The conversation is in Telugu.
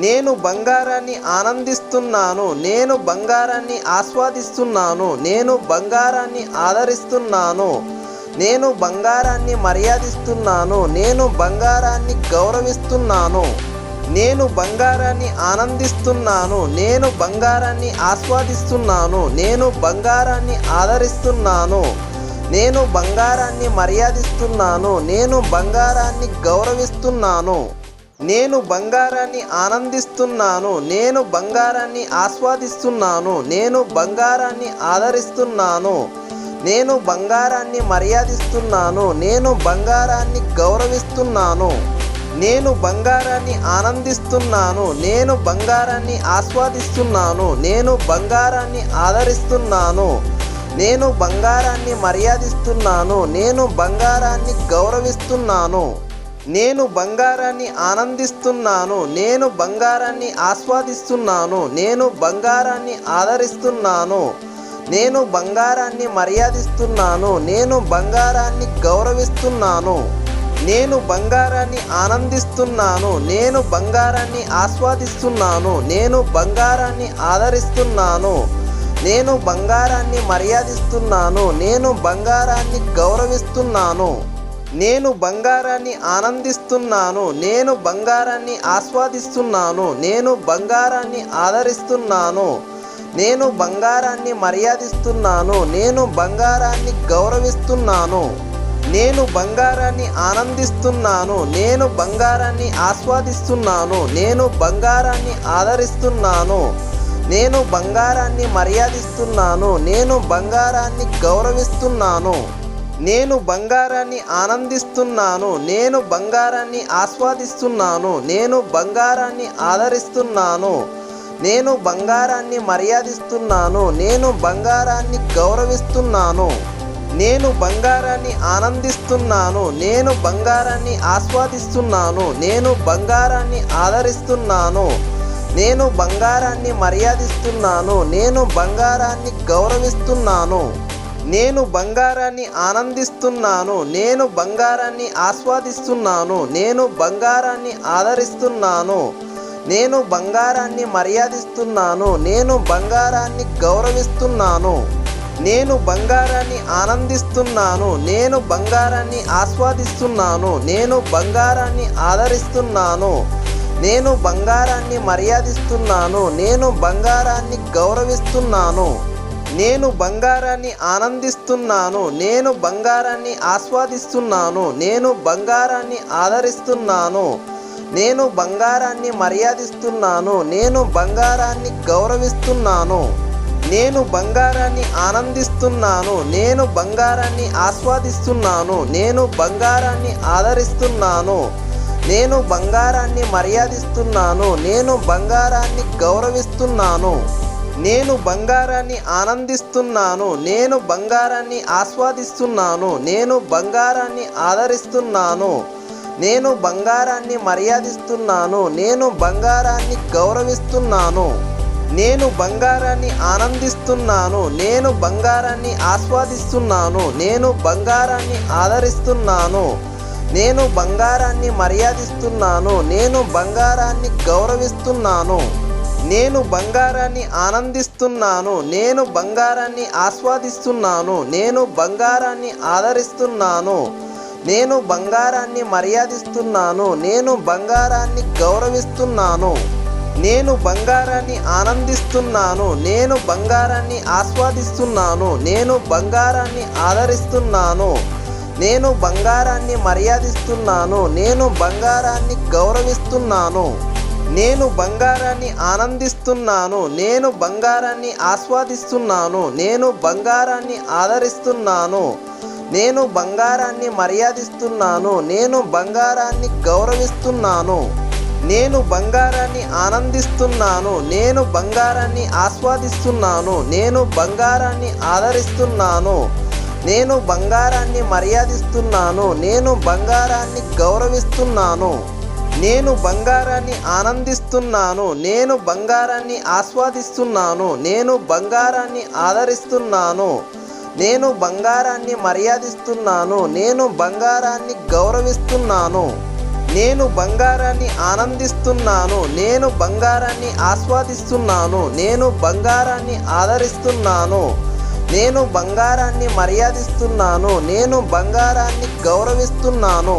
నేను బంగారాన్ని ఆనందిస్తున్నాను, నేను బంగారాన్ని ఆస్వాదిస్తున్నాను, నేను బంగారాన్ని ఆదరిస్తున్నాను, నేను బంగారాన్ని మర్యాదిస్తున్నాను, నేను బంగారాన్ని గౌరవిస్తున్నాను. నేను బంగారాన్ని ఆనందిస్తున్నాను, నేను బంగారాన్ని ఆస్వాదిస్తున్నాను, నేను బంగారాన్ని ఆదరిస్తున్నాను, నేను బంగారాన్ని మర్యాదిస్తున్నాను, నేను బంగారాన్ని గౌరవిస్తున్నాను. నేను బంగారాన్ని ఆనందిస్తున్నాను, నేను బంగారాన్ని ఆస్వాదిస్తున్నాను, నేను బంగారాన్ని ఆదరిస్తున్నాను, నేను బంగారాన్ని మర్యాదిస్తున్నాను, నేను బంగారాన్ని గౌరవిస్తున్నాను. నేను బంగారాన్ని ఆనందిస్తున్నాను, నేను బంగారాన్ని ఆస్వాదిస్తున్నాను, నేను బంగారాన్ని ఆదరిస్తున్నాను, నేను బంగారాన్ని మర్యాదిస్తున్నాను, నేను బంగారాన్ని గౌరవిస్తున్నాను. నేను బంగారాన్ని ఆనందిస్తున్నాను, నేను బంగారాన్ని ఆస్వాదిస్తున్నాను, నేను బంగారాన్ని ఆదరిస్తున్నాను, నేను బంగారాన్ని మర్యాదిస్తున్నాను, నేను బంగారాన్ని గౌరవిస్తున్నాను. నేను బంగారాన్ని ఆనందిస్తున్నాను, నేను బంగారాన్ని ఆస్వాదిస్తున్నాను, నేను బంగారాన్ని ఆదరిస్తున్నాను, నేను బంగారాన్ని మర్యాదిస్తున్నాను, నేను బంగారాన్ని గౌరవిస్తున్నాను. నేను బంగారాన్ని ఆనందిస్తున్నాను, నేను బంగారాన్ని ఆస్వాదిస్తున్నాను, నేను బంగారాన్ని ఆదరిస్తున్నాను, నేను బంగారాన్ని మర్యాదిస్తున్నాను, నేను బంగారాన్ని గౌరవిస్తున్నాను. నేను బంగారాన్ని ఆనందిస్తున్నాను, నేను బంగారాన్ని ఆస్వాదిస్తున్నాను, నేను బంగారాన్ని ఆదరిస్తున్నాను, నేను బంగారాన్ని మర్యాదిస్తున్నాను, నేను బంగారాన్ని గౌరవిస్తున్నాను. నేను బంగారాన్ని ఆనందిస్తున్నాను, నేను బంగారాన్ని ఆస్వాదిస్తున్నాను, నేను బంగారాన్ని ఆదరిస్తున్నాను, నేను బంగారాన్ని మర్యాదిస్తున్నాను, నేను బంగారాన్ని గౌరవిస్తున్నాను. నేను బంగారాన్ని ఆనందిస్తున్నాను, నేను బంగారాన్ని ఆస్వాదిస్తున్నాను, నేను బంగారాన్ని ఆదరిస్తున్నాను, నేను బంగారాన్ని మర్యాదిస్తున్నాను, నేను బంగారాన్ని గౌరవిస్తున్నాను. నేను బంగారాన్ని ఆనందిస్తున్నాను, నేను బంగారాన్ని ఆస్వాదిస్తున్నాను, నేను బంగారాన్ని ఆదరిస్తున్నాను, నేను బంగారాన్ని మర్యాదిస్తున్నాను, నేను బంగారాన్ని గౌరవిస్తున్నాను. నేను బంగారాన్ని ఆనందిస్తున్నాను, నేను బంగారాన్ని ఆస్వాదిస్తున్నాను, నేను బంగారాన్ని ఆదరిస్తున్నాను, నేను బంగారాన్ని మర్యాదిస్తున్నాను, నేను బంగారాన్ని గౌరవిస్తున్నాను. నేను బంగారాన్ని ఆనందిస్తున్నాను, నేను బంగారాన్ని ఆస్వాదిస్తున్నాను, నేను బంగారాన్ని ఆదరిస్తున్నాను, నేను బంగారాన్ని మర్యాదిస్తున్నాను, నేను బంగారాన్ని గౌరవిస్తున్నాను. నేను బంగారాన్ని ఆనందిస్తున్నాను, నేను బంగారాన్ని ఆస్వాదిస్తున్నాను, నేను బంగారాన్ని ఆదరిస్తున్నాను, నేను బంగారాన్ని మర్యాదిస్తున్నాను, నేను బంగారాన్ని గౌరవిస్తున్నాను. నేను బంగారాన్ని ఆనందిస్తున్నాను, నేను బంగారాన్ని ఆస్వాదిస్తున్నాను, నేను బంగారాన్ని ఆదరిస్తున్నాను, నేను బంగారాన్ని మర్యాదిస్తున్నాను, నేను బంగారాన్ని గౌరవిస్తున్నాను. నేను బంగారాన్ని ఆనందిస్తున్నాను, నేను బంగారాన్ని ఆస్వాదిస్తున్నాను, నేను బంగారాన్ని ఆదరిస్తున్నాను, నేను బంగారాన్ని మర్యాదిస్తున్నాను, నేను బంగారాన్ని గౌరవిస్తున్నాను. నేను బంగారాన్ని ఆనందిస్తున్నాను, నేను బంగారాన్ని ఆస్వాదిస్తున్నాను, నేను బంగారాన్ని ఆదరిస్తున్నాను, నేను బంగారాన్ని మర్యాదిస్తున్నాను, నేను బంగారాన్ని గౌరవిస్తున్నాను. నేను బంగారాన్ని ఆనందిస్తున్నాను, నేను బంగారాన్ని ఆస్వాదిస్తున్నాను, నేను బంగారాన్ని ఆదరిస్తున్నాను, నేను బంగారాన్ని మర్యాదిస్తున్నాను, నేను బంగారాన్ని గౌరవిస్తున్నాను. నేను బంగారాన్ని ఆనందిస్తున్నాను, నేను బంగారాన్ని ఆస్వాదిస్తున్నాను, నేను బంగారాన్ని ఆదరిస్తున్నాను, నేను బంగారాన్ని మర్యాదిస్తున్నాను, నేను బంగారాన్ని గౌరవిస్తున్నాను. నేను బంగారాన్ని ఆనందిస్తున్నాను, నేను బంగారాన్ని ఆస్వాదిస్తున్నాను, నేను బంగారాన్ని ఆదరిస్తున్నాను, నేను బంగారాన్ని మర్యాదిస్తున్నాను, నేను బంగారాన్ని గౌరవిస్తున్నాను. నేను బంగారాన్ని ఆనందిస్తున్నాను, నేను బంగారాన్ని ఆస్వాదిస్తున్నాను, నేను బంగారాన్ని ఆదరిస్తున్నాను, నేను బంగారాన్ని మర్యాదిస్తున్నాను, నేను బంగారాన్ని గౌరవిస్తున్నాను. నేను బంగారాన్ని ఆనందిస్తున్నాను, నేను బంగారాన్ని ఆస్వాదిస్తున్నాను, నేను బంగారాన్ని ఆదరిస్తున్నాను, నేను బంగారాన్ని మర్యాదిస్తున్నాను, నేను బంగారాన్ని గౌరవిస్తున్నాను.